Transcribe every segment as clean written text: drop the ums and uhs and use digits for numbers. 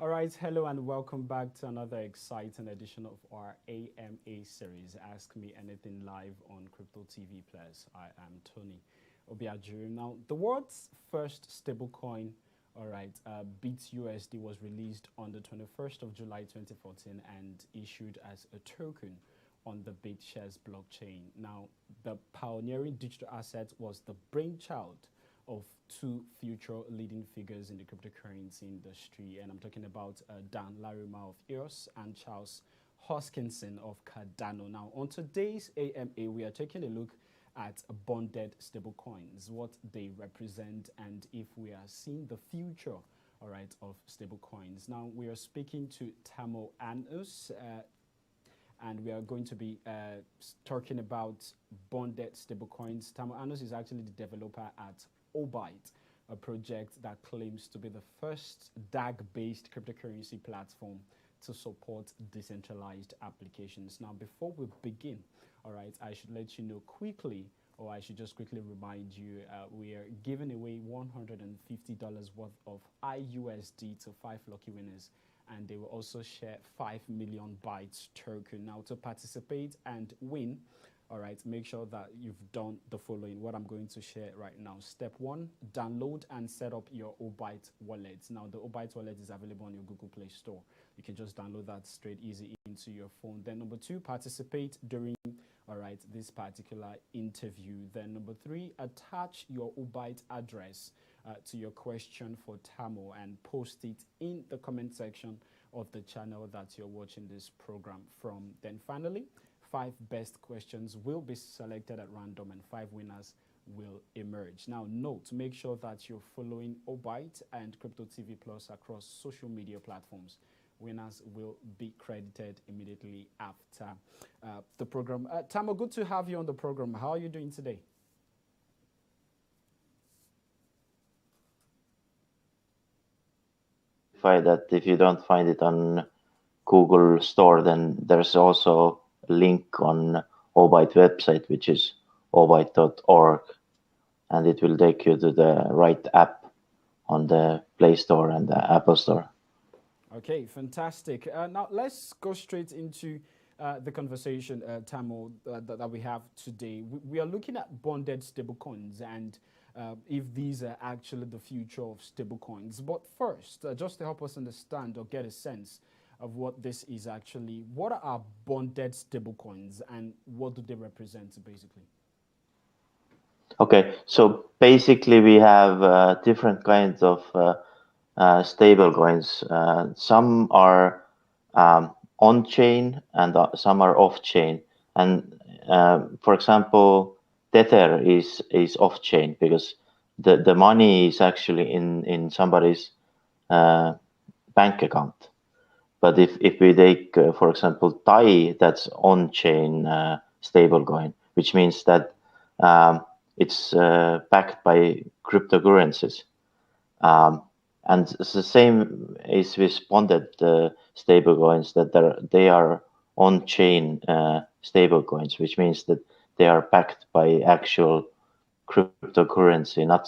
right, hello and welcome back to another exciting edition of our AMA series, Ask Me Anything Live on Crypto TV Plus. I am Tony Obyte. Now, the world's first stablecoin, Bit USD, was released on the 21st of July 2014 and issued as a token on the BitShares blockchain. Now, the pioneering digital asset was the brainchild of two future leading figures in the cryptocurrency industry, and I'm talking about Dan Larimer of EOS and Charles Hoskinson of Cardano. Now, on today's AMA, we are taking a look at bonded stablecoins, what they represent, and if we are seeing the future, of stablecoins. Now, we are speaking to Tarmo Annus, and we are going to be talking about bonded stablecoins. Tarmo Annus is actually the developer at Obyte, a project that claims to be the first DAG-based cryptocurrency platform to support decentralized applications. Now, before we begin, I should let you know quickly, or I should just quickly remind you, we are giving away $150 worth of IUSD to 5 lucky winners, and they will also share 5 million bytes token. Now, to participate and win, make sure that you've done the following, what I'm going to share right now. Step 1, download and set up your Obyte wallet. Now, the Obyte wallet is available on your Google Play Store. You can just download that straight easy into your phone. Then number 2, participate during this particular interview. Then number 3, attach your Obyte address to your question for Tarmo and post it in the comment section of the channel that you're watching this program from. Then finally, 5 best questions will be selected at random and 5 winners will emerge. Now, note, make sure that you're following Obyte and Crypto TV Plus across social media platforms. Winners will be credited immediately after the program. Tarmo, good to have you on the program. How are you doing today? That if you don't find it on Google Store, then there's also a link on Obyte website, which is obyte.org, and it will take you to the right app on the Play Store and the Apple Store. Okay, fantastic. Now let's go straight into the conversation, Tarmo, that we have today. We are looking at bonded stablecoins and if these are actually the future of stablecoins. But first, just to help us understand or get a sense of what this is actually, what are bonded stablecoins and what do they represent, basically? Okay, so basically we have different kinds of stablecoins. Some are on-chain and some are off-chain. And for example, Tether is off-chain because the money is actually in somebody's bank account. But if we take, for example, TAI, that's on-chain stablecoin, which means that it's backed by cryptocurrencies. And it's the same is with bonded stablecoins, that they are on-chain stablecoins, which means that they are backed by actual cryptocurrency, not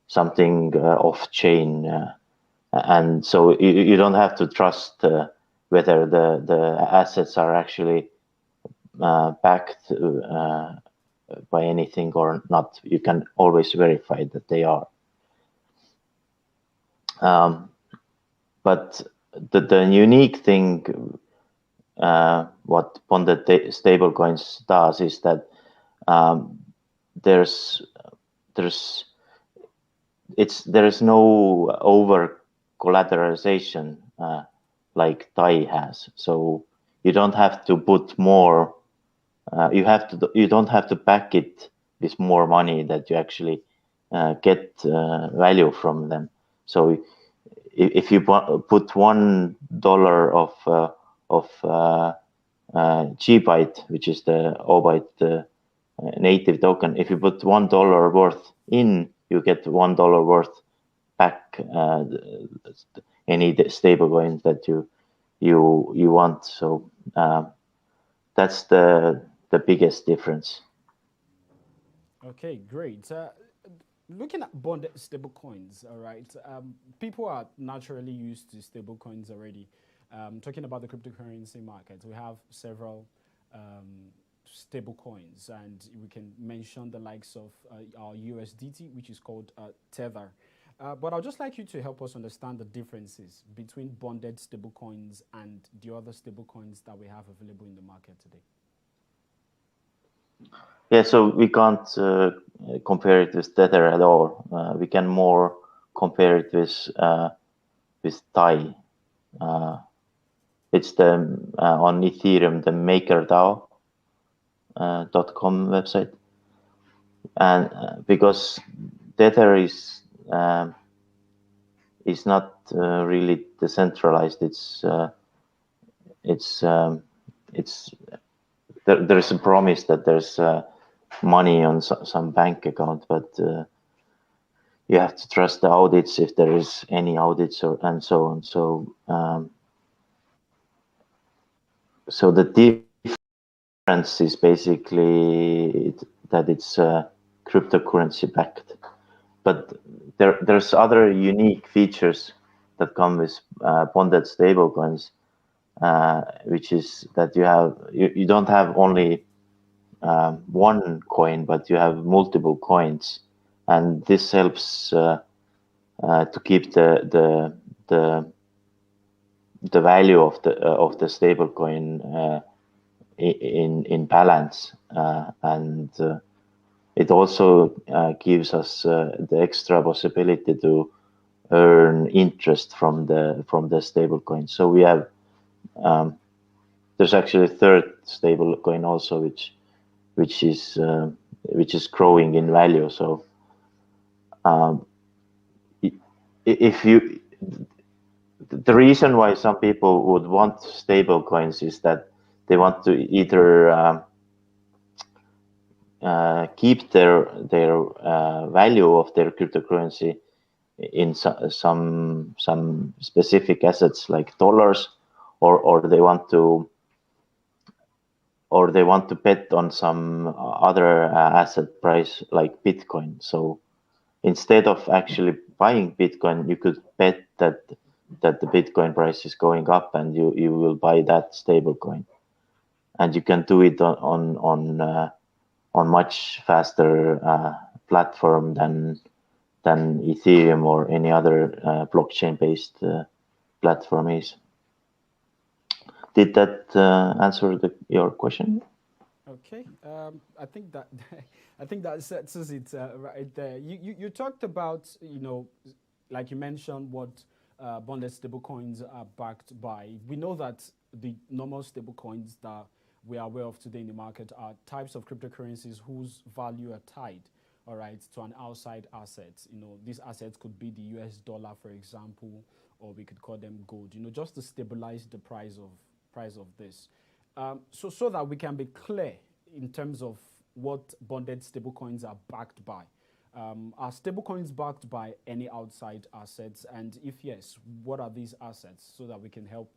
something off-chain. And so you don't have to trust whether the assets are actually backed by anything or not. You can always verify that they are. But the unique thing what bonded stablecoins does is that there is no over collateralization like TAI has. So you don't have to put more. You don't have to back it with more money that you actually get value from them. So if you put $1 of Gbyte, which is the Obyte native token, if you put $1 worth in, you get $1 worth back any stablecoin that you want. So that's the biggest difference. Okay, great. looking at bonded stablecoins, all right, people are naturally used to stablecoins already. Talking about the cryptocurrency market, we have several stablecoins, and we can mention the likes of our USDT, which is called Tether. But I'd just like you to help us understand the differences between bonded stablecoins and the other stablecoins that we have available in the market today. Yeah, so we can't compare it with Tether at all. We can more compare it with TAI. It's the on Ethereum, the MakerDAO .com website, and because Tether is not really decentralized. There is a promise that there's money on some bank account, but you have to trust the audits if there is any audits and so on. So the difference is basically that it's cryptocurrency backed, but there's other unique features that come with bonded stablecoins, which is that you don't have only one coin, but you have multiple coins, and this helps to keep the value of the stablecoin in balance, and it also gives us the extra possibility to earn interest from the stablecoin. So we have there's actually a third stablecoin also, which is growing in value. So if you the reason why some people would want stable coins is that they want to either keep their value of their cryptocurrency in some specific assets like dollars, or they want to bet on some other asset price like Bitcoin. So instead of actually buying Bitcoin, you could bet that the Bitcoin price is going up, and you will buy that stable coin, and you can do it on much faster platform than Ethereum or any other blockchain based platform is. Did that answer your question? Okay, I think that I think that sets it right there. You talked about, like you mentioned, what bonded stablecoins are backed by. We know that the normal stablecoins that we are aware of today in the market are types of cryptocurrencies whose value are tied, all right, to an outside asset. These assets could be the US dollar, for example, or we could call them gold. Just to stabilize the price of this. So that we can be clear in terms of what bonded stablecoins are backed by. Are stablecoins backed by any outside assets? And if yes, what are these assets, so that we can help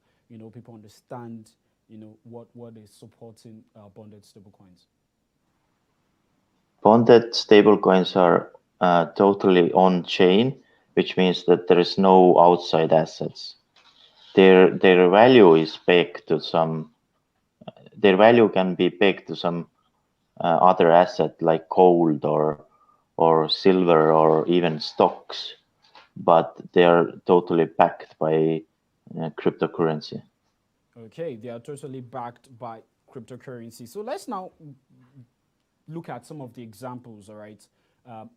people understand what is supporting bonded stablecoins? Bonded stablecoins are totally on chain, which means that there is no outside assets. Their value is pegged to some. Their value can be pegged to some other asset like gold or silver or even stocks, but they are totally backed by cryptocurrency. Okay, they are totally backed by cryptocurrency. So let's now look at some of the examples, all right,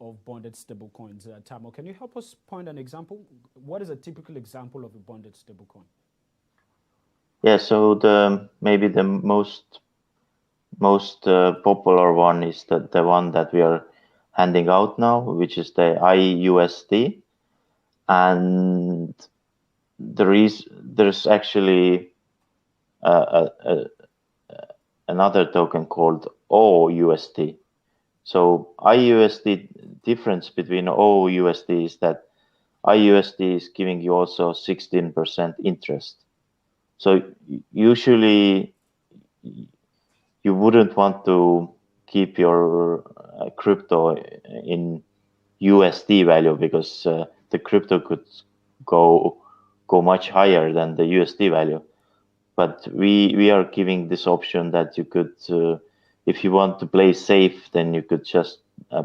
of bonded stablecoins. Tarmo, can you help us point an example? What is a typical example of a bonded stablecoin? Yeah, so maybe the most popular one is the one that we are handing out now, which is the IUSD, and there's actually another token called OUSD. So IUSD, difference between OUSD is that IUSD is giving you also 16% interest. So usually you wouldn't want to keep your crypto in USD value, because the crypto could go much higher than the USD value. But we are giving this option that you could, if you want to play safe, then you could just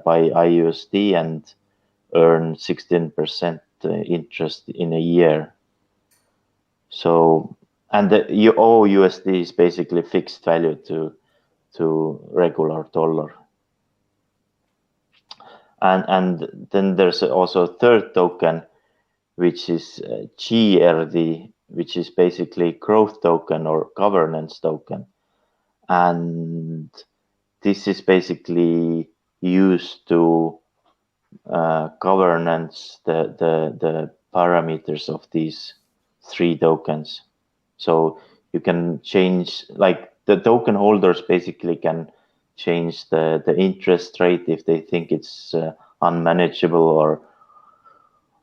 buy IUSD and earn 16% interest in a year. So, and the USD is basically fixed value to regular dollar. And then there's also a third token, which is GRD, which is basically growth token or governance token. And this is basically used to governance the parameters of these three tokens. So you can change, like the token holders basically can change the interest rate if they think it's unmanageable,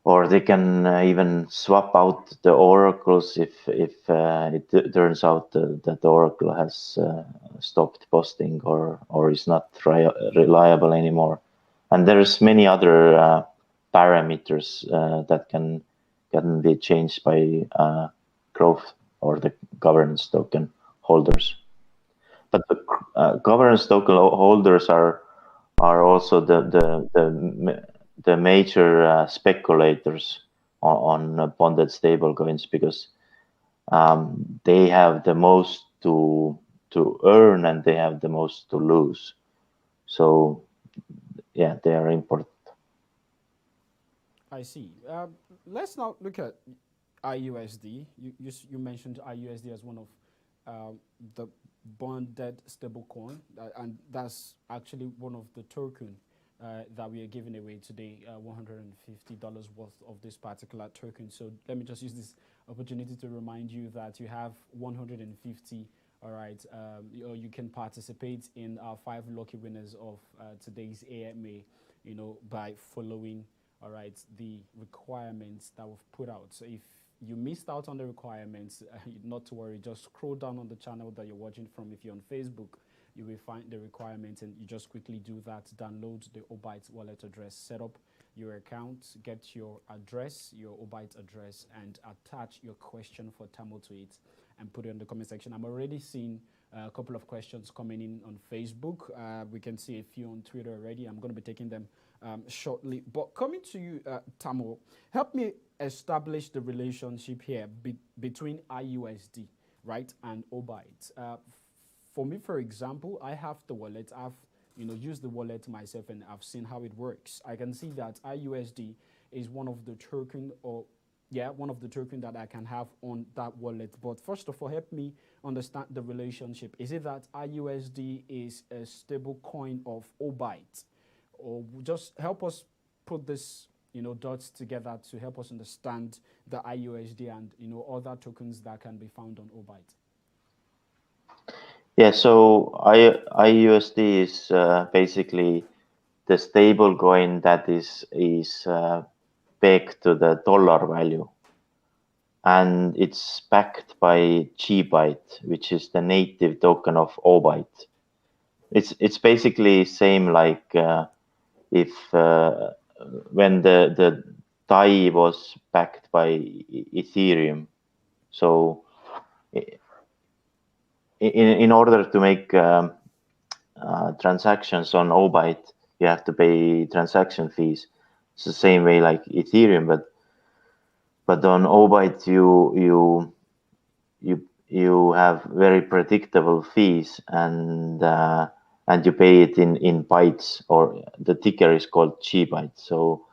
or they can even swap out the oracles if it turns out that the oracle has stopped posting or is not reliable anymore. And there's many other parameters that can be changed by growth or the governance token holders. But the governance token holders are also the major speculators on bonded stablecoins, because they have the most to earn and they have the most to lose. So yeah, they are important. I see. Let's now look at IUSD. You mentioned IUSD as one of the bonded stablecoin, and that's actually one of the token that we are giving away today, $150 worth of this particular token. So let me just use this opportunity to remind you that you have 150. All right, you can participate in our 5 lucky winners of today's AMA, by following, all right, the requirements that we've put out. So if you missed out on the requirements, not to worry, just scroll down on the channel that you're watching from. If you're on Facebook, you will find the requirements, and you just quickly do that. Download the Obyte wallet address, set up your account, get your address, your Obyte address, and attach your question for Tarmo to it, and put it in the comment section. I'm already seeing a couple of questions coming in on Facebook. We can see a few on Twitter already. I'm going to be taking them shortly. But coming to you, Tarmo, help me establish the relationship here between IUSD, right, and Obyte. For me, for example, I have the wallet. I've used the wallet myself, and I've seen how it works. I can see that IUSD is one of the token, one of the token that I can have on that wallet. But first of all, help me understand the relationship. Is it that IUSD is a stable coin of Obyte, or just help us put this dots together to help us understand the IUSD and other tokens that can be found on Obyte? Yeah, so IUSD is basically the stable coin that is pegged to the dollar value, and it's backed by Gbyte, which is the native token of Obyte. It's basically same like if when the DAI was backed by Ethereum. So in order to make transactions on Obyte, you have to pay transaction fees. It's the same way like Ethereum, but on Obyte you have very predictable fees, and you pay it in bytes, or the ticker is called Gbyte. So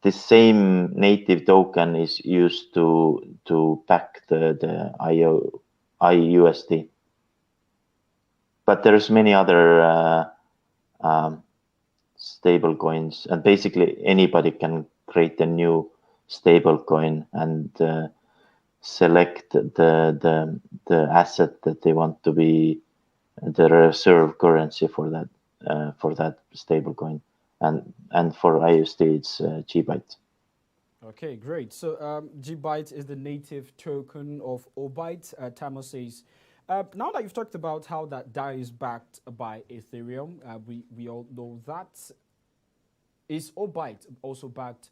this same native token is used to back the IUSD. But there's many other stable coins, and basically anybody can create a new stable coin and select the asset that they want to be the reserve currency for that stable coin, and for IUSD it's Gbyte. Okay, great. So Gbyte is the native token of Obyte. Tarmo says, now that you've talked about how that DAI is backed by Ethereum, we all know that. Is Obyte also backed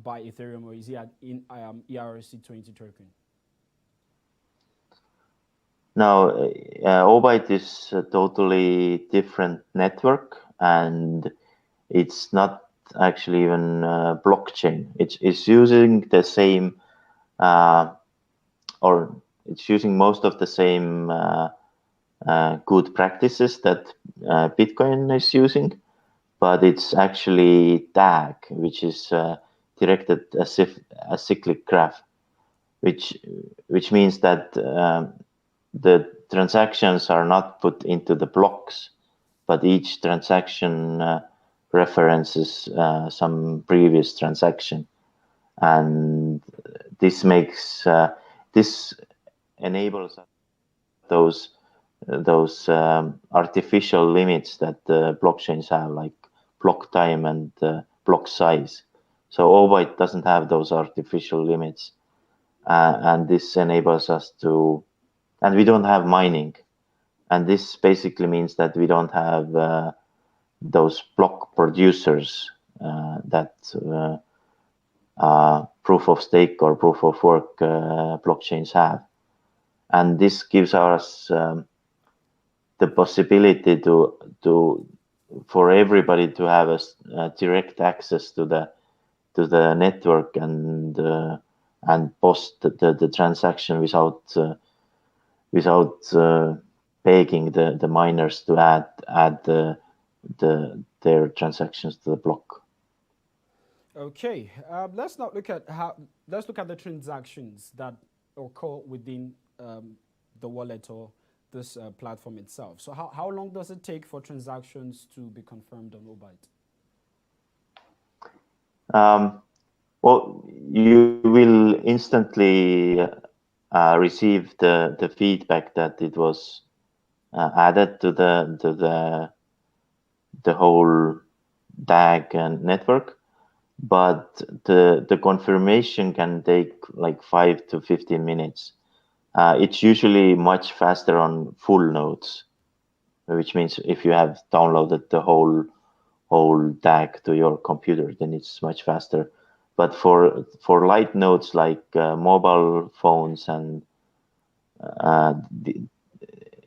by Ethereum, or is it in ERC20 token? Now, Obyte is a totally different network, and it's not actually even blockchain. It's using the same, or it's using most of the same good practices that Bitcoin is using, but it's actually DAG, which is directed acyclic graph, which means that the transactions are not put into the blocks, but each transaction references some previous transaction, and this makes this enables those artificial limits that blockchains have, like block time and block size. So Obyte doesn't have those artificial limits, and this enables us to, and we don't have mining, and this basically means that we don't have those block producers that proof of stake or proof of work blockchains have, and this gives us the possibility to for everybody to have a direct access to the network and post the transaction without begging the miners to add their transactions to the block. Okay, let's look at the transactions that occur within the wallet or this platform itself. So how long does it take for transactions to be confirmed on Obyte? Well, you will instantly receive the feedback that it was added to the whole DAG and network, but the confirmation can take like 5 to 15 minutes. It's usually much faster on full nodes, which means if you have downloaded the whole DAG to your computer, then it's much faster. But for light nodes like mobile phones and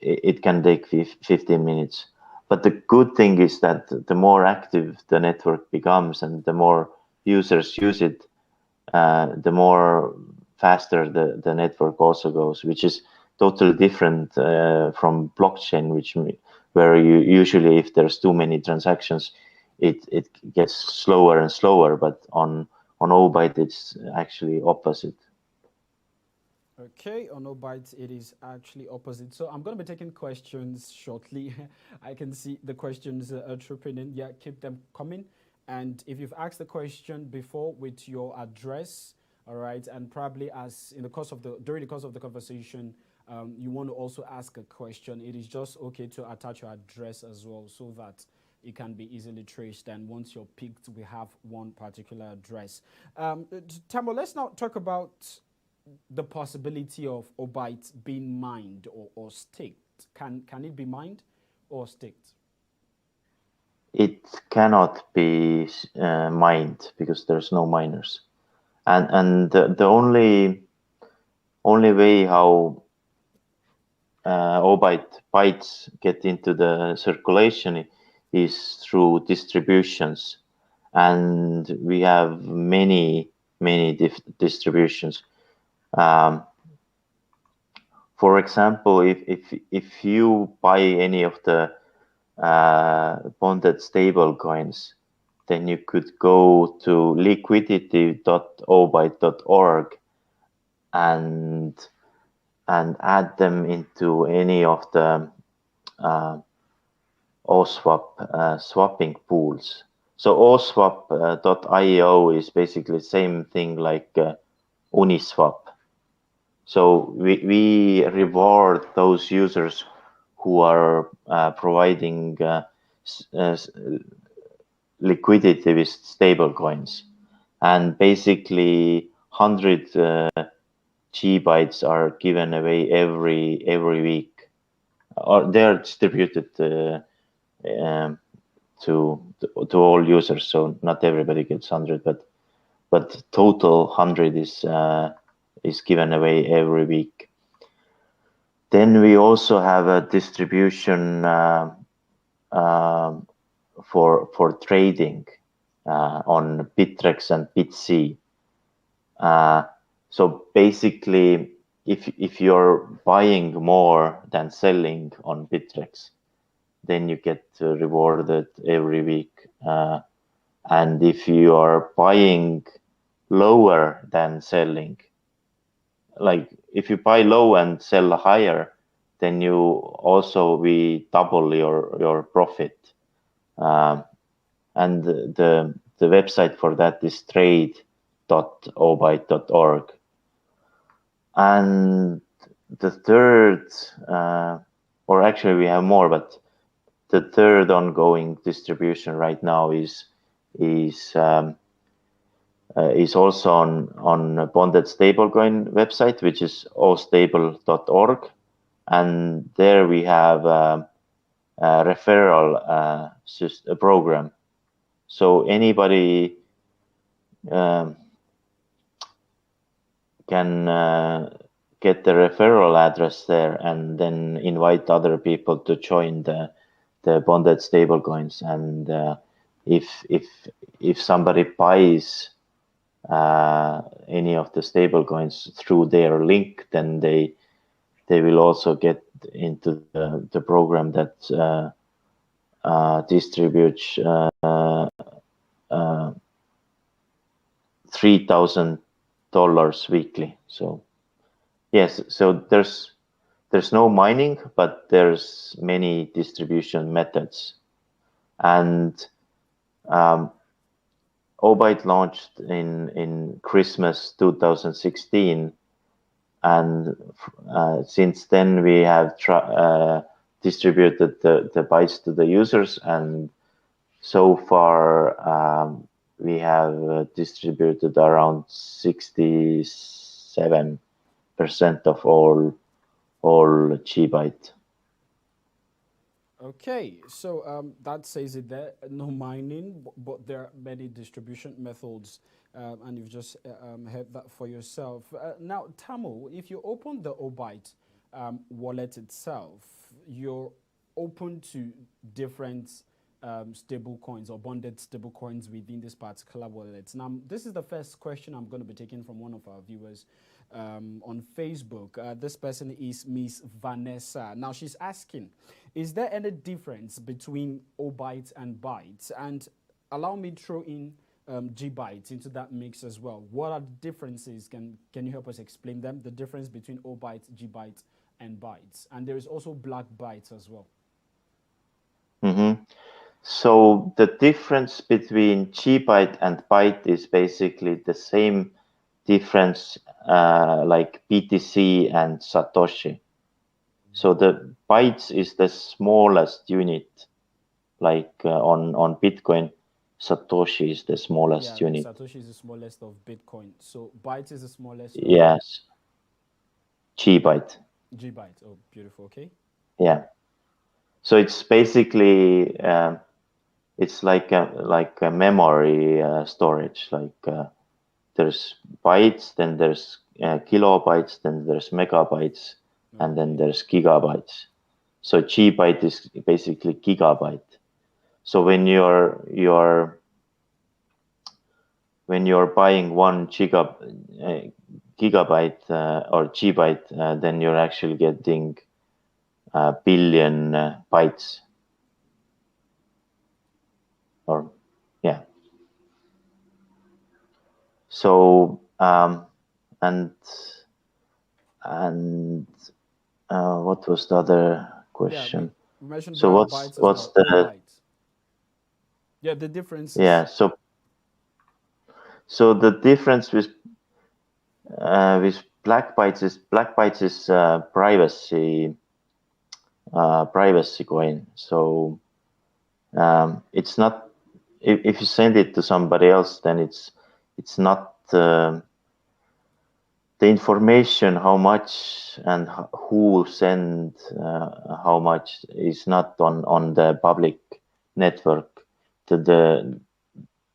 it can take 15 minutes. But the good thing is that the more active the network becomes and the more users use it, the more faster the network also goes, which is totally different from blockchain, where you usually, if there's too many transactions, it gets slower and slower. But on Obyte, it's actually opposite. Okay, on Obyte, it is actually opposite. So I'm going to be taking questions shortly. I can see the questions are tripping in. Yeah, keep them coming. And if you've asked the question before with your address, all right, and probably during the course of the conversation, you want to also ask a question, it is just okay to attach your address as well so that it can be easily traced. And once you're picked, we have one particular address. Tarmo, let's now talk about the possibility of Obyte being mined or staked. Can it be mined or staked? It cannot be mined because there's no miners, and the only way how Obyte bytes get into the circulation is through distributions, and we have many distributions. For example, if you buy any of the bonded stablecoins, then you could go to liquidity.obyte.org and add them into any of the OSWAP swapping pools. So OSWAP.io is basically the same thing like Uniswap. So we reward those users who are providing liquidity with stablecoins, and basically 100 G bytes are given away every week, or they're distributed to all users. So not everybody gets 100, but total 100 is given away every week. Then we also have a distribution for trading on Bittrex and Bitsy. So basically, if you're buying more than selling on Bittrex, then you get rewarded every week. And if you are buying lower than selling, like if you buy low and sell higher, then we double your profit. And the website for that is trade.obyte.org. And the third, or actually we have more, but the third ongoing distribution right now is also on Bonded Stablecoin website, which is ostable.org, and there we have a referral program. So anybody can get the referral address there and then invite other people to join the Bonded Stablecoins. And if somebody buys any of the stablecoins through their link, then they will also get into the program that distributes $3,000 weekly. So yes, so there's no mining, but there's many distribution methods. And Obyte launched in Christmas 2016, and since then we have distributed the bytes to the users, and so far we have distributed around 67% of all GByte. Okay, so that says it there. No mining, but there are many distribution methods, and you've just heard that for yourself. Now, Tarmo, if you open the Obyte wallet itself, you're open to different stable coins or bonded stable coins within this particular wallet. Now, this is the first question I'm going to be taking from one of our viewers on Facebook. This person is Miss Vanessa. Now, she's asking, is there any difference between Obyte and bytes? And allow me to throw in GByte into that mix as well. What are the differences? Can you help us explain them? The difference between Obyte, GByte, and bytes. And there is also black bytes as well. Mm-hmm. So the difference between GByte and byte is basically the same difference like BTC and Satoshi. So the bytes is the smallest unit, like on Bitcoin, Satoshi is the smallest unit. Satoshi is the smallest of Bitcoin. So byte is the smallest. Yes. GByte. GByte. Oh, beautiful. Okay. Yeah. So it's basically it's like a memory storage. Like there's bytes, then there's kilobytes, then there's megabytes, and then there's gigabytes. So GByte is basically gigabyte. So when you're buying 1 gigabyte or GByte, then you're actually getting a billion bytes. Or yeah. So and what was the other question? Yeah, we mentioned so what's the bytes. Yeah, the difference. Yeah, so the difference with black bytes is privacy coin. So it's not, if you send it to somebody else, then it's not the information, how much and who send how much is not on the public network.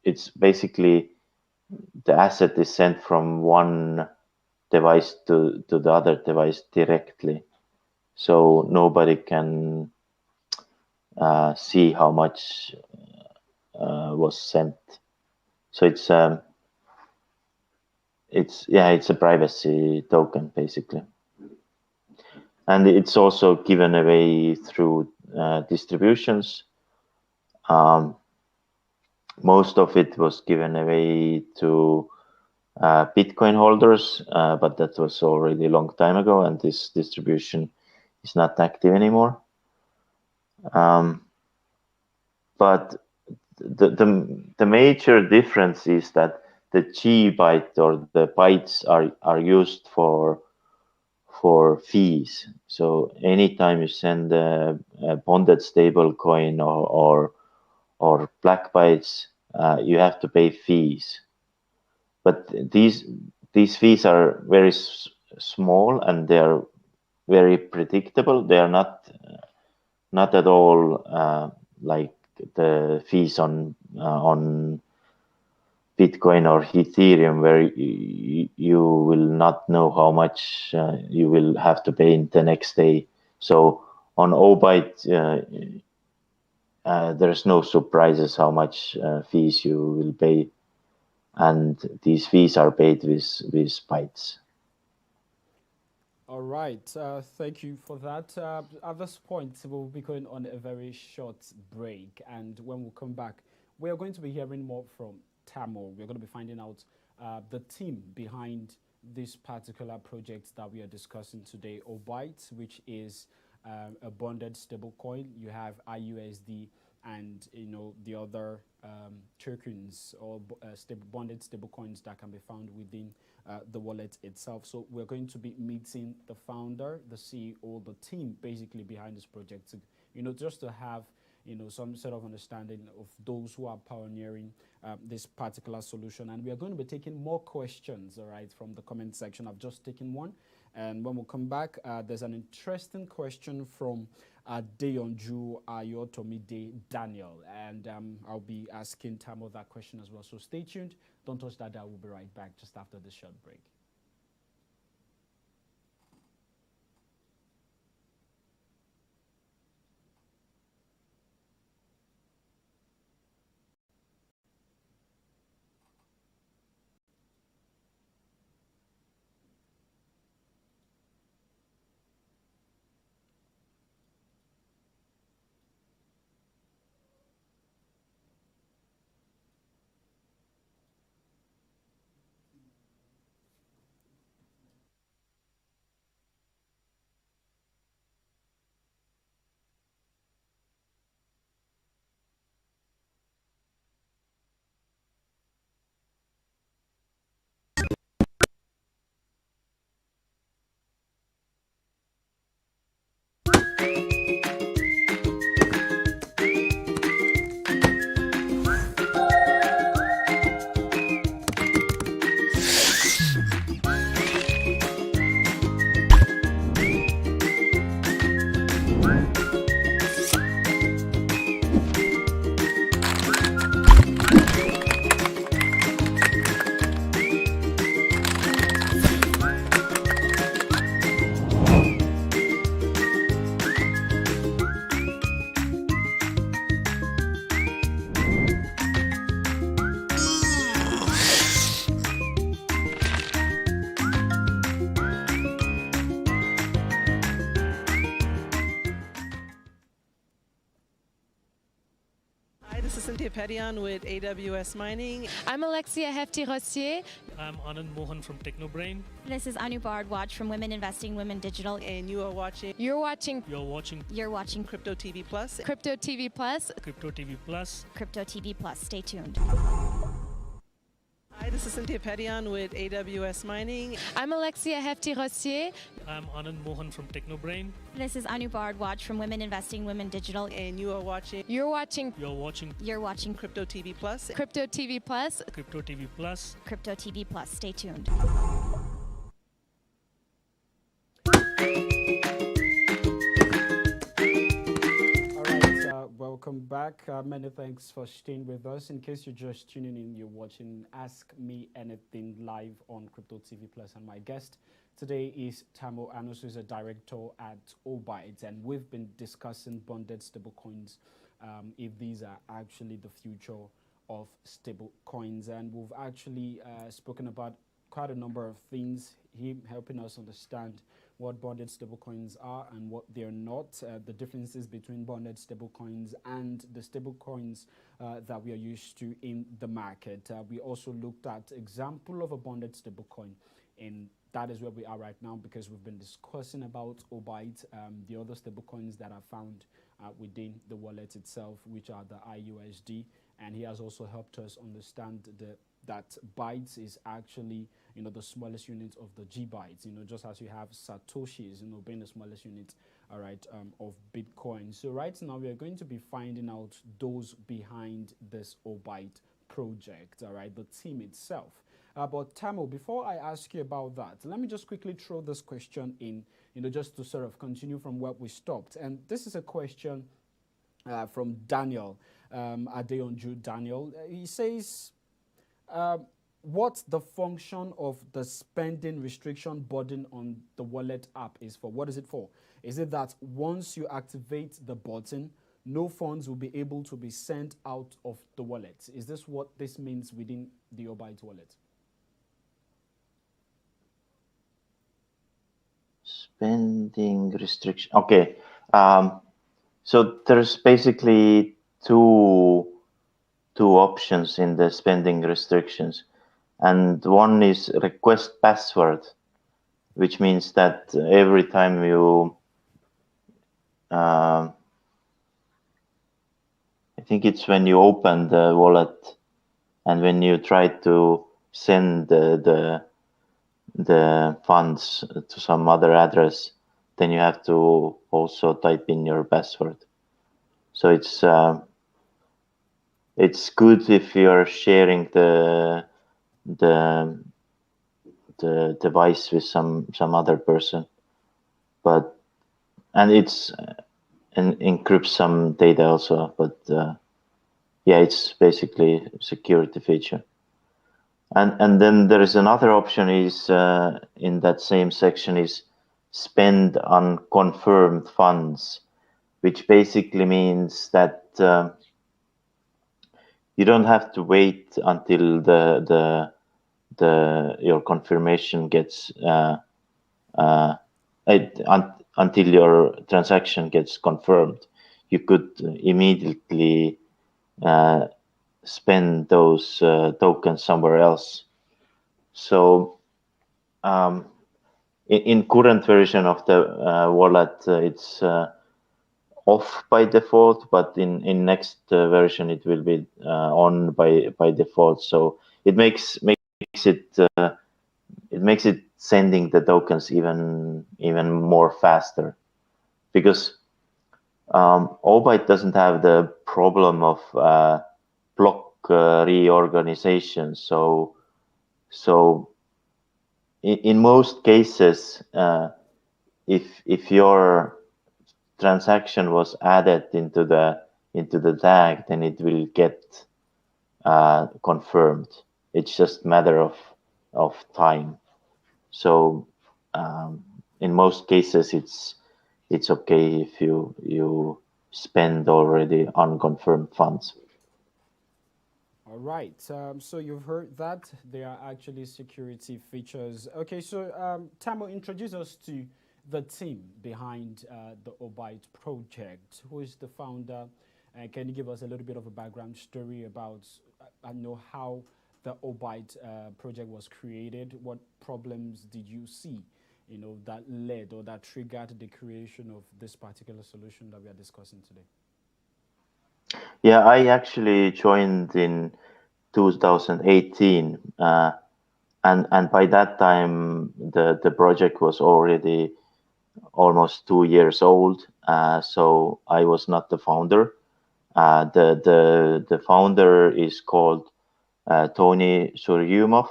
it's basically the asset is sent from one device to the other device directly, so nobody can see how much was sent. So it's a privacy token basically, and it's also given away through distributions. Most of it was given away to Bitcoin holders, but that was already a long time ago, and this distribution is not active anymore. But the major difference is that the G-byte or the bytes are used for fees. So anytime you send a bonded stablecoin or black bytes, you have to pay fees. But these fees are very small, and they are very predictable. They are not at all like the fees on Bitcoin or Ethereum, where you will not know how much you will have to pay in the next day. So on Obyte, there's no surprises how much fees you will pay, and these fees are paid with bytes. All right, thank you for that. At this point, we'll be going on a very short break, and when we come back, we are going to be hearing more from Tarmo. We're going to be finding out the team behind this particular project that we are discussing today, Obyte, which is a bonded stablecoin. You have IUSD and the other tokens or bonded stablecoins that can be found within the wallet itself. So we're going to be meeting the founder, the CEO, the team basically behind this project to, just to have some sort of understanding of those who are pioneering this particular solution. And we are going to be taking more questions, all right, from the comment section. I've just taken one. And when we come back, there's an interesting question from Deyonju Ayotomide Daniel. And I'll be asking Tarmo that question as well. So stay tuned. Don't touch that dial. We'll be right back just after this short break. Petian with AWS Mining. I'm Alexia Hefty-Rossier. I'm Anand Mohan from Technobrain. This is Anu Bardwaj from Women Investing, Women Digital. And you are watching... You're watching Crypto TV Plus. Crypto TV Plus. Crypto TV Plus. Crypto TV Plus. Stay tuned. Hi, this is Cynthia Petian with AWS Mining. I'm Alexia Hefty-Rossier. I'm Anand Mohan from Technobrain. This is Anu Bardwaj from Women Investing, Women Digital. And you are watching... You're watching Crypto TV Plus. Crypto TV Plus. Crypto TV Plus. Crypto TV Plus. Stay tuned. welcome back. Many thanks for staying with us. In case you're just tuning in, you're watching Ask Me Anything live on Crypto TV Plus, and my guest today is Tarmo Annus, who's a director at Obyte, and we've been discussing bonded stablecoins, if these are actually the future of stablecoins, and we've actually spoken about quite a number of things, him helping us understand what bonded stablecoins are and what they're not, the differences between bonded stablecoins and the stablecoins that we are used to in the market. We also looked at example of a bonded stablecoin, and that is where we are right now, because we've been discussing about Obyte, the other stablecoins that are found within the wallet itself, which are the IUSD, and he has also helped us understand that bytes is actually, the smallest unit of the G bytes, just as you have Satoshis, being the smallest unit, all right, of Bitcoin. So right now we are going to be finding out those behind this Obyte project, all right, the team itself. But Tarmo, before I ask you about that, let me just quickly throw this question in, just to sort of continue from where we stopped. And this is a question from Daniel, Adeonju Daniel. He says, what the function of the spending restriction button on the wallet app is for? What is it for? Is it that once you activate the button, no funds will be able to be sent out of the wallet? Is this what this means within the Obyte wallet? Spending restriction. Okay. So there's basically two options in the spending restrictions. And one is request password, which means that every time you, I think it's when you open the wallet and when you try to send the funds to some other address, then you have to also type in your password. So it's good if you're sharing the device with some other person, and it's encrypts some data also, but yeah, it's basically a security feature. And then there is another option is in that same section is spend unconfirmed funds, which basically means that you don't have to wait until your confirmation gets until your transaction gets confirmed. You could immediately spend those tokens somewhere else. So in current version of the wallet, it's off by default, but in next version it will be on by default. So it makes it sending the tokens even more faster, because Obyte doesn't have the problem of block reorganization. So in most cases, if your transaction was added into the tag, then it will get confirmed. It's just a matter of time. So in most cases, it's okay if you spend already unconfirmed funds. All right. So you've heard that there are actually security features. Okay. So Tarmo, introduce us to the team behind the Obyte project. Who is the founder? And can you give us a little bit of a background story about how the Obyte project was created? What problems did you see, that led or that triggered the creation of this particular solution that we are discussing today? Yeah, I actually joined in 2018, and by that time the project was already almost 2 years old. So I was not the founder. The founder is called Tony Suryumov,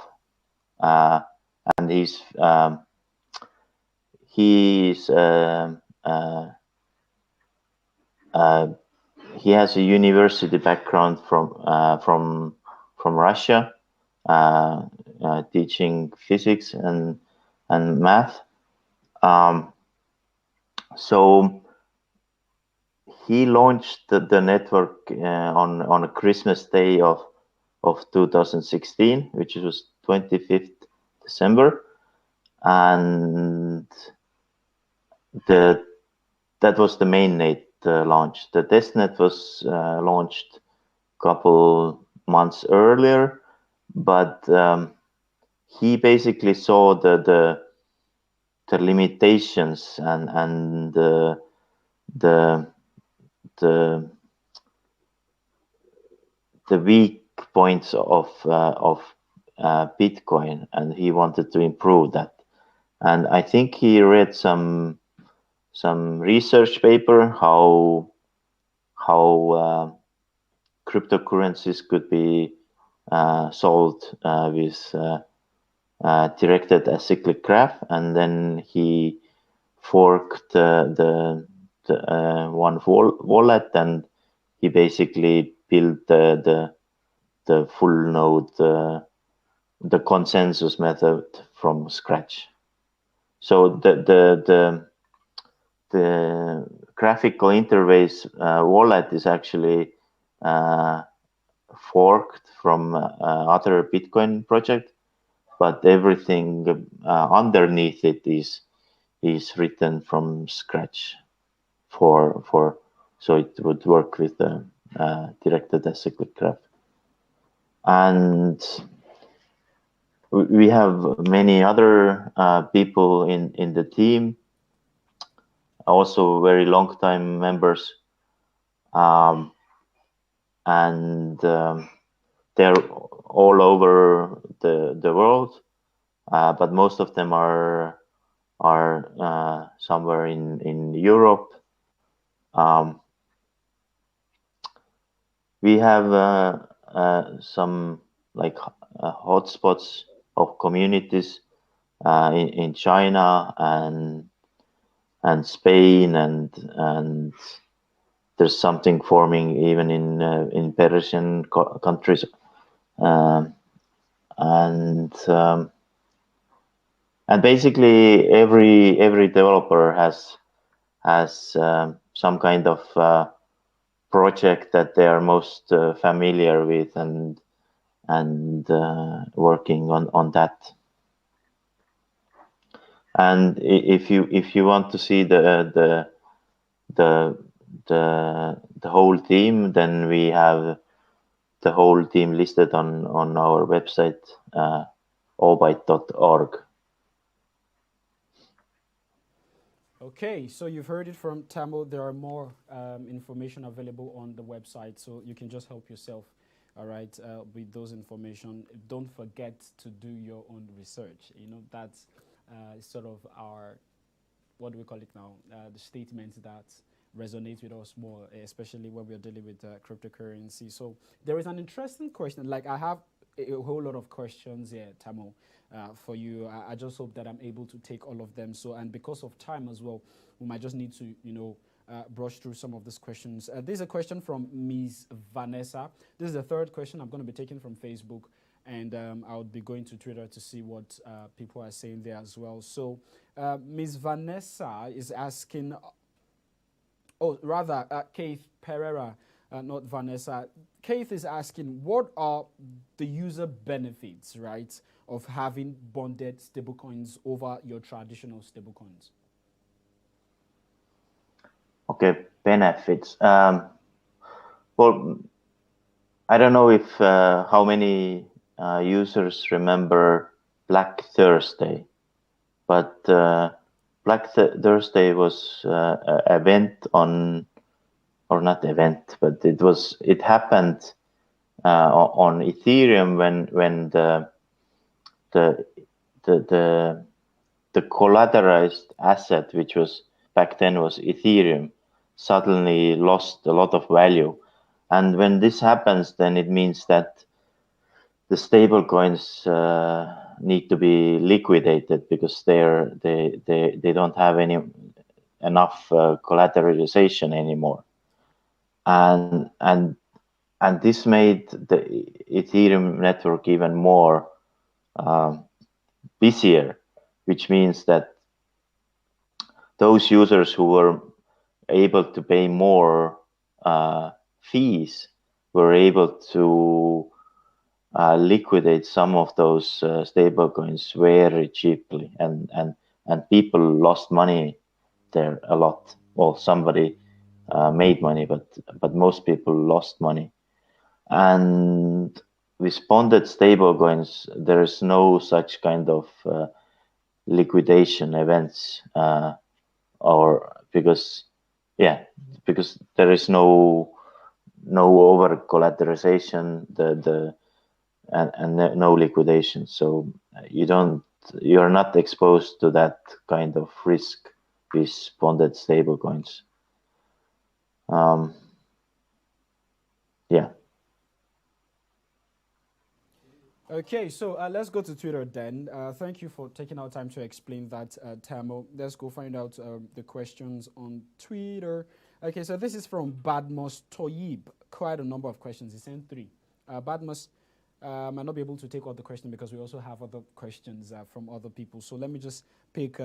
and he's he has a university background from Russia, teaching physics and math. So he launched the network on a Christmas day of 2016, which was 25th December, and that was the mainnet launch. The testnet was launched a couple months earlier, but he basically saw the limitations and the weak points of Bitcoin, and he wanted to improve that. And I think he read some research paper how cryptocurrencies could be sold with directed acyclic graph, and then he forked the one wallet, and he basically built the full node, the consensus method from scratch. So the graphical interface wallet is actually forked from other Bitcoin project, but everything underneath it is written from scratch so it would work with the directed acyclic graph. And we have many other people in the team, also very long time members, and they're all over the world, but most of them are somewhere in Europe. We have some like hotspots of communities in China and Spain, and there's something forming even in Persian countries, and basically every developer has some kind of project that they are most familiar with and working on that. And if you want to see the whole team, then we have the whole team listed on our website, obyte.org. Okay, so you've heard it from Tarmo. There are more information available on the website, so you can just help yourself, all right, with those information. Don't forget to do your own research. You know, that's sort of our, what do we call it now, the statement that resonates with us more, especially when we're dealing with cryptocurrency. So there is an interesting question. Like, I have a whole lot of questions here, Tarmo, for you. I just hope that I'm able to take all of them. So, and because of time as well, we might just need to, you know, brush through some of these questions. There's a question from Ms. Vanessa. This is the third question I'm going to be taking from Facebook, and I'll be going to Twitter to see what people are saying there as well. So Ms. Vanessa is asking, Keith Pereira, not Vanessa. Keith is asking, what are the user benefits, right, of having bonded stablecoins over your traditional stablecoins? Okay, benefits. Well, I don't know if how many users remember Black Thursday, but Black Thursday was an event on, or not event, but it happened on Ethereum when the collateralized asset, which was back then was Ethereum, suddenly lost a lot of value. And when this happens, then it means that the stable coins need to be liquidated because they don't have enough collateralization anymore. and and and this made the Ethereum network even more busier, which means that those users who were able to pay more fees were able to liquidate some of those stablecoins very cheaply, and people lost money there a lot. Well, somebody made money, but most people lost money. And with bonded stablecoins, there is no such kind of liquidation events, or because because there is no over collateralization, and no liquidation, so you're not exposed to that kind of risk with bonded stablecoins. Yeah. Okay, so let's go to Twitter then. Thank you for taking our time to explain that, Tarmo. Let's go find out the questions on Twitter. Okay, so this is from Badmos Toyib. Quite a number of questions. He sent 3. Badmos might not be able to take all the questions because we also have other questions from other people. So let me just pick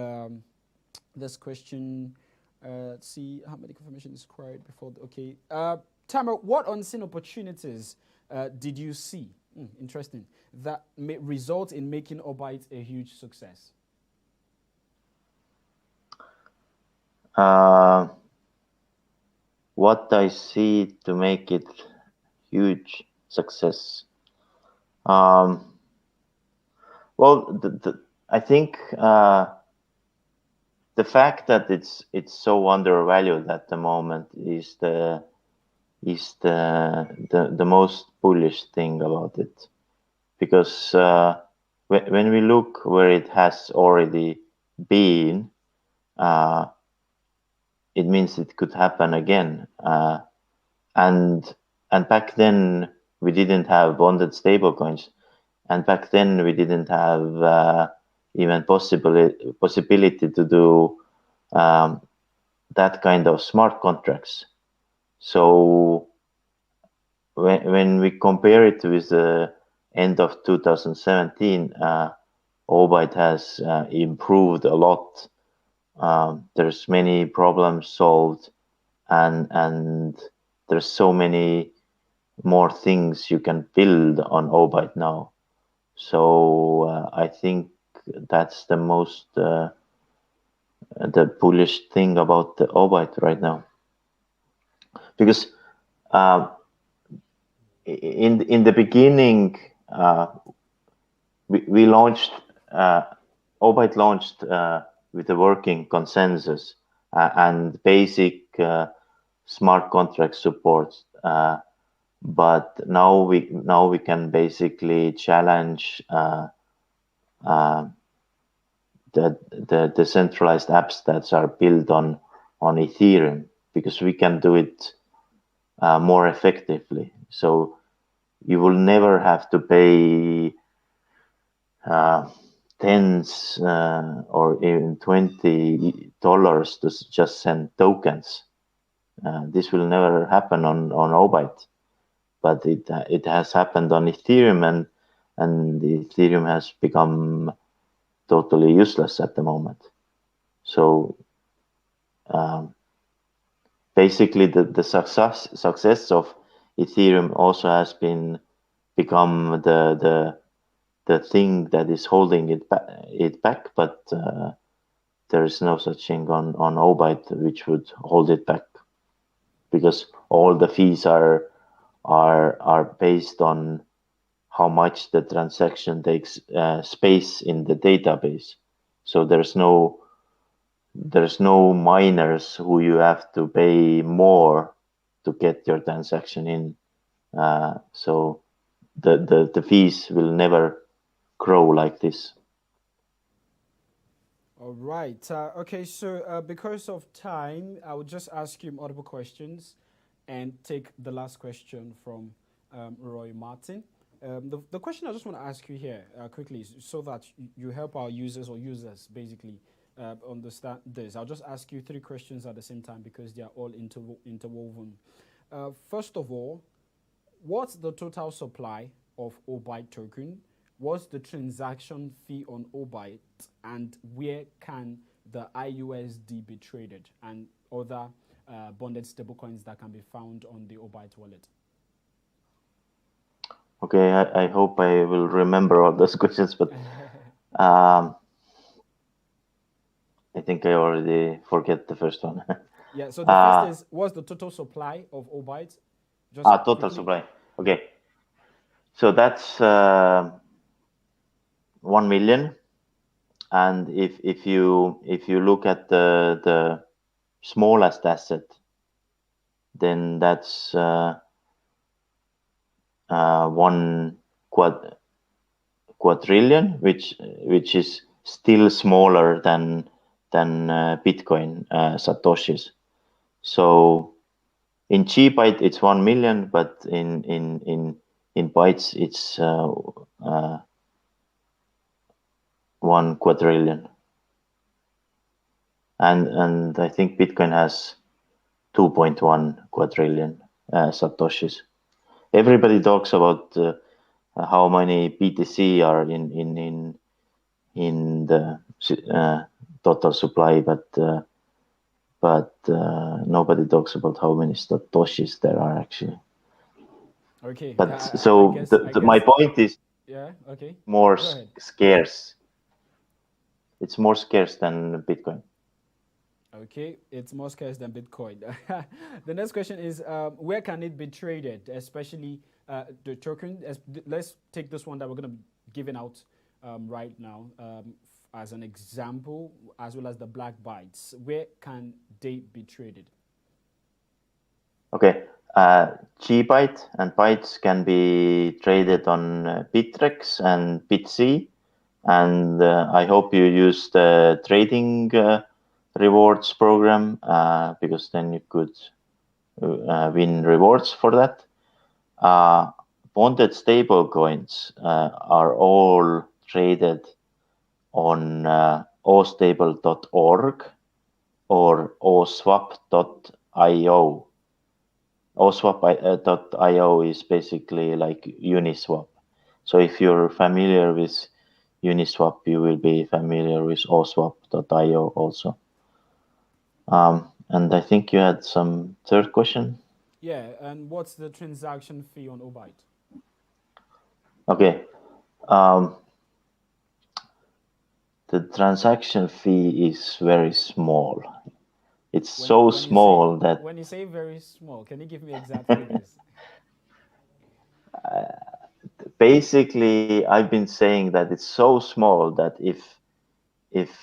this question. Let's see how many confirmation is required before. Okay, Tarmo, what unseen opportunities did you see? Interesting. That may result in making Obyte a huge success. What I see to make it huge success. Well, I think the fact that it's so undervalued at the moment is the most bullish thing about it, because when we look where it has already been, it means it could happen again. And back then we didn't have bonded stablecoins, and back then we didn't have even possibility to do that kind of smart contracts. So when we compare it with the end of 2017, Obyte has improved a lot. There's many problems solved, and there's so many more things you can build on Obyte now. So I think that's the most the bullish thing about the Obyte right now, because in the beginning we launched Obyte launched with a working consensus and basic smart contract support, but now we can basically challenge the decentralized apps that are built on Ethereum, because we can do it more effectively. So you will never have to pay tens or even $20 to just send tokens. This will never happen on Obyte, but it has happened on Ethereum, and Ethereum has become totally useless at the moment. So basically the success of Ethereum also has become the thing that is holding it back, but there is no such thing on Obyte which would hold it back, because all the fees are based on how much the transaction takes space in the database. So there's no miners who you have to pay more to get your transaction in. So the fees will never grow like this. All right. Okay, so because of time, I will just ask you multiple questions and take the last question from Roy Martin. The question I just want to ask you here quickly, so that you help our users basically understand this. I'll just ask you 3 questions at the same time because they are all interwoven. First of all, what's the total supply of Obyte token? What's the transaction fee on Obyte? And where can the IUSD be traded? And other bonded stablecoins that can be found on the Obyte wallet. Okay, I hope I will remember all those questions, but I think I already forget the first one. Yeah, so the first is, what's the total supply of Obyte? Just total quickly. supply. Okay, so that's 1 million, and if you look at the smallest asset, then that's 1 quadrillion, which is still smaller than Bitcoin satoshis. So in Gbyte it's 1 million, but in bytes it's 1 quadrillion. And I think Bitcoin has 2.1 quadrillion satoshis. Everybody talks about how many BTC are in the total supply, but nobody talks about how many satoshis there are actually. Okay. But I guess, my point is, yeah. Okay. more Go ahead. scarce. It's more scarce than Bitcoin. Okay, it's more scarce than Bitcoin. The next question is, where can it be traded, especially the token? Let's take this one that we're going to be giving out right now as an example, as well as the black bytes. Where can they be traded? Okay, Gbyte and bytes can be traded on Bittrex and BitC, and I hope you use the trading rewards program because then you could win rewards for that. Bonded stablecoins are all traded on ostable.org or oswap.io. Oswap.io is basically like Uniswap. So if you're familiar with Uniswap, you will be familiar with oswap.io also. And I think you had some third question. Yeah, and what's the transaction fee on Obyte? Okay. The transaction fee is very small. It's so small that... When you say very small, can you give me exact figures? Basically, I've been saying that it's so small that if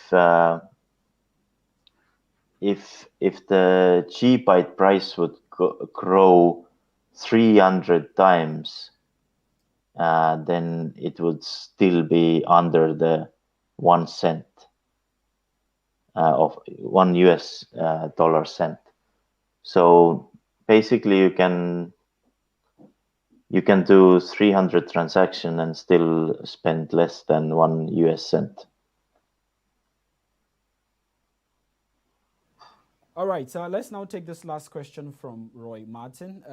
the Gbyte price would grow 300 times, then it would still be under the 1 cent of $1 dollar cent. So basically, you can do 300 transactions and still spend less than $1 cent. All right, so let's now take this last question from Roy Martin.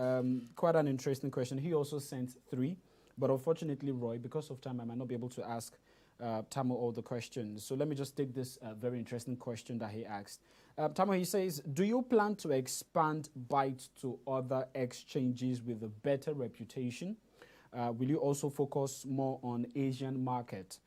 Quite an interesting question. He also sent 3, but unfortunately, Roy, because of time, I might not be able to ask Tarmo all the questions. So let me just take this very interesting question that he asked. Tarmo, he says, do you plan to expand Byte to other exchanges with a better reputation? Will you also focus more on Asian market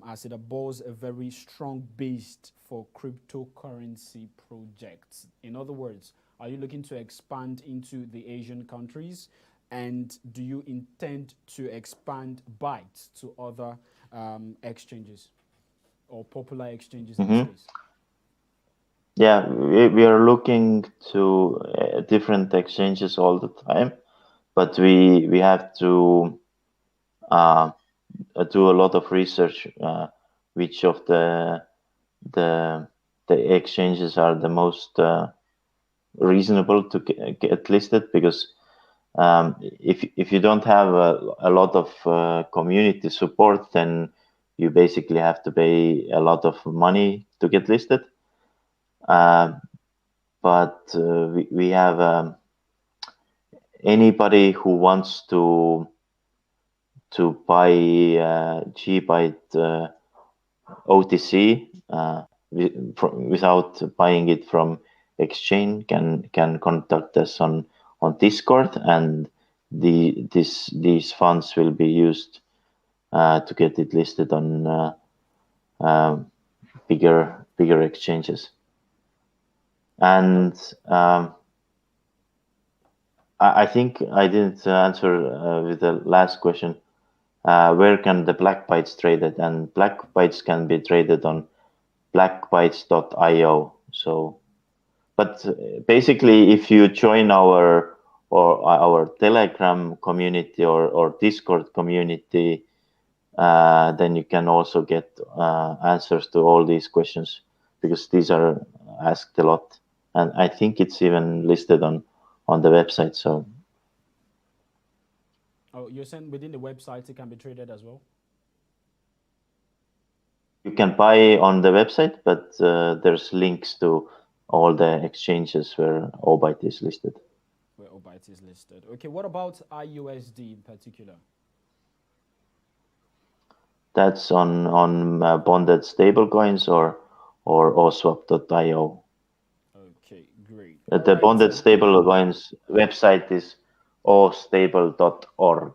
as it boasts a very strong base for cryptocurrency projects? In other words, are you looking to expand into the Asian countries? And do you intend to expand Byte to other exchanges or popular exchanges in the space? Yeah, we are looking to different exchanges all the time, but we have to do a lot of research which of the exchanges are the most reasonable to get listed, because if you don't have a lot of community support, then you basically have to pay a lot of money to get listed. But we have anybody who wants to buy Gbyte OTC without buying it from exchange can contact us on Discord, and these funds will be used to get it listed on bigger exchanges. And I think I didn't answer with the last question. Where can the black bytes traded? And black bytes can be traded on blackbytes.io. So, but basically, if you join our Telegram community or Discord community, then you can also get answers to all these questions, because these are asked a lot, and I think it's even listed on the website. So. Oh, you're saying within the website it can be traded as well? You can buy on the website, but there's links to all the exchanges where Obyte is listed. Where Obyte is listed. Okay, what about IUSD in particular? That's on Bonded Stablecoins or oswap.io. Okay, great. The Bonded Stablecoins website is ostable.org.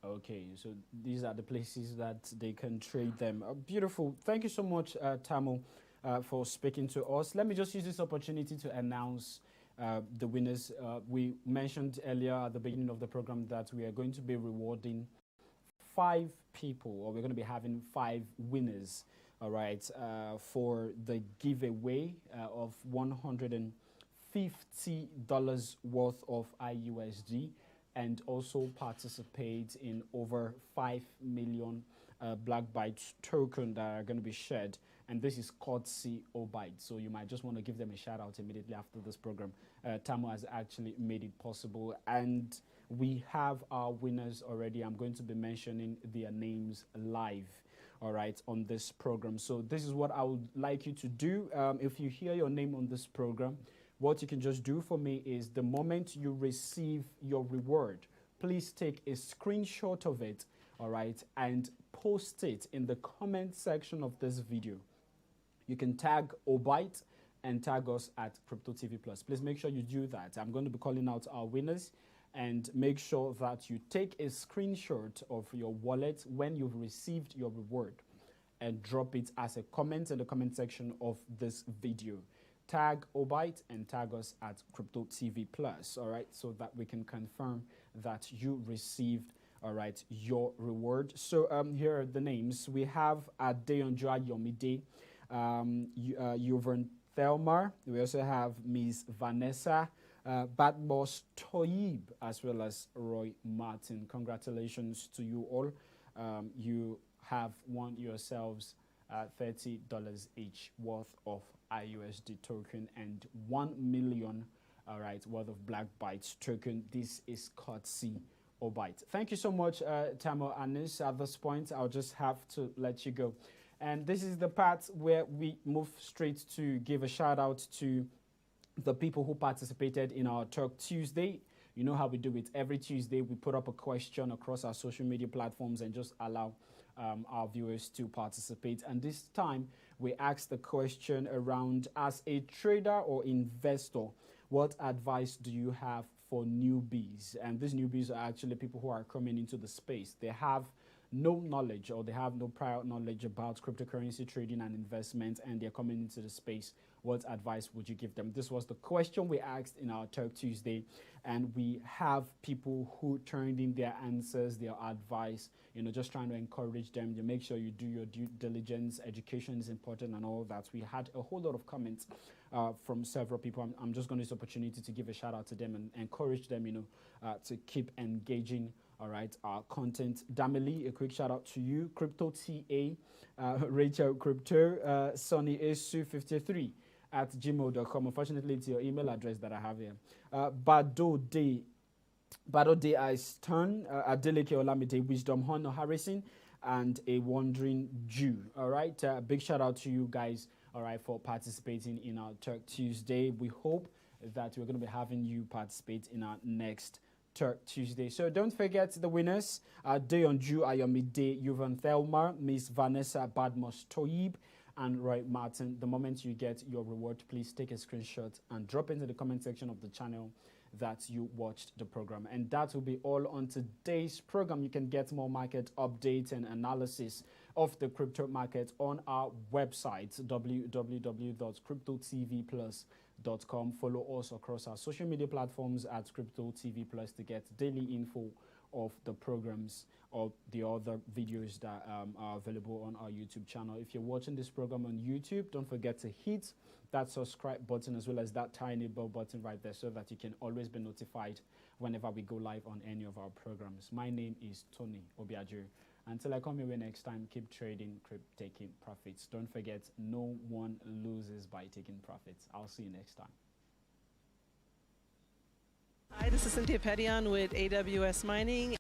Okay, so these are the places that they can trade them. Beautiful. Thank you so much, Tarmo, for speaking to us. Let me just use this opportunity to announce the winners. We mentioned earlier at the beginning of the program that we are going to be rewarding 5 people, or we're going to be having 5 winners, all right, for the giveaway of $150 worth of IUSD, and also participate in over 5 million Black Bytes token that are going to be shared. And this is courtesy Obyte. So you might just want to give them a shout out immediately after this program. Tarmo has actually made it possible. And we have our winners already. I'm going to be mentioning their names live, all right, on this program. So this is what I would like you to do. If you hear your name on this program, what you can just do for me is, the moment you receive your reward, please take a screenshot of it, all right, and post it in the comment section of this video. You can tag Obyte and tag us at Crypto TV Plus. Please make sure you do that. I'm going to be calling out our winners, and make sure that you take a screenshot of your wallet when you've received your reward and drop it as a comment in the comment section of this video. Tag Obyte and tag us at Crypto TV Plus, all right, so that we can confirm that you received, all right, your reward. So here are the names. We have Adeonjoa Yomide, Yuvern Thelmar. We also have Ms. Vanessa Badmos Toyib, as well as Roy Martin. Congratulations to you all. You have won yourselves $30 each worth of IUSD token and 1 million, all right, worth of Black Bytes token. This is courtesy Obyte. Thank you so much, Tarmo Annus. At this point, I'll just have to let you go. And this is the part where we move straight to give a shout out to the people who participated in our Talk Tuesday. You know how we do it. Every Tuesday, we put up a question across our social media platforms and just allow our viewers to participate. And this time, we asked the question around, as a trader or investor, what advice do you have for newbies? And these newbies are actually people who are coming into the space. They have no knowledge, or they have no prior knowledge about cryptocurrency trading and investment, and they're coming into the space. What advice would you give them? This was the question we asked in our Talk Tuesday, and we have people who turned in their answers, their advice, just trying to encourage them. You make sure you do your due diligence. Education is important and all that. We had a whole lot of comments from several people. I'm just going to use this opportunity to give a shout out to them and encourage them, to keep engaging. All right, our content. Damili, a quick shout out to you. Crypto TA, Rachel Crypto, Sonny Esu53 at gmail.com. Unfortunately, it's your email address that I have here. Bado De Aiston, Adeleke Olamide, Wisdom Honor Harrison, and a Wandering Jew. All right, big shout out to you guys, all right, for participating in our Talk Tuesday. We hope that we're going to be having you participate in our next Turk Tuesday. So don't forget the winners: Deonju Ayomide, Yuvan Thelma, Miss Vanessa Badmos Toyib, and Roy Martin. The moment you get your reward, please take a screenshot and drop into the comment section of the channel that you watched the program. And that will be all on today's program. You can get more market updates and analysis of the crypto market on our website, www.cryptotvplus.com. Follow us across our social media platforms at Crypto TV Plus to get daily info of the programs or the other videos that are available on our YouTube channel. If you're watching this program on YouTube, don't forget to hit that subscribe button as well as that tiny bell button right there so that you can always be notified whenever we go live on any of our programs. My name is Tony Obiajiru. Until I come your way next time, keep trading, keep taking profits. Don't forget, no one loses by taking profits. I'll see you next time. Hi, this is Cynthia Petian with AWS Mining.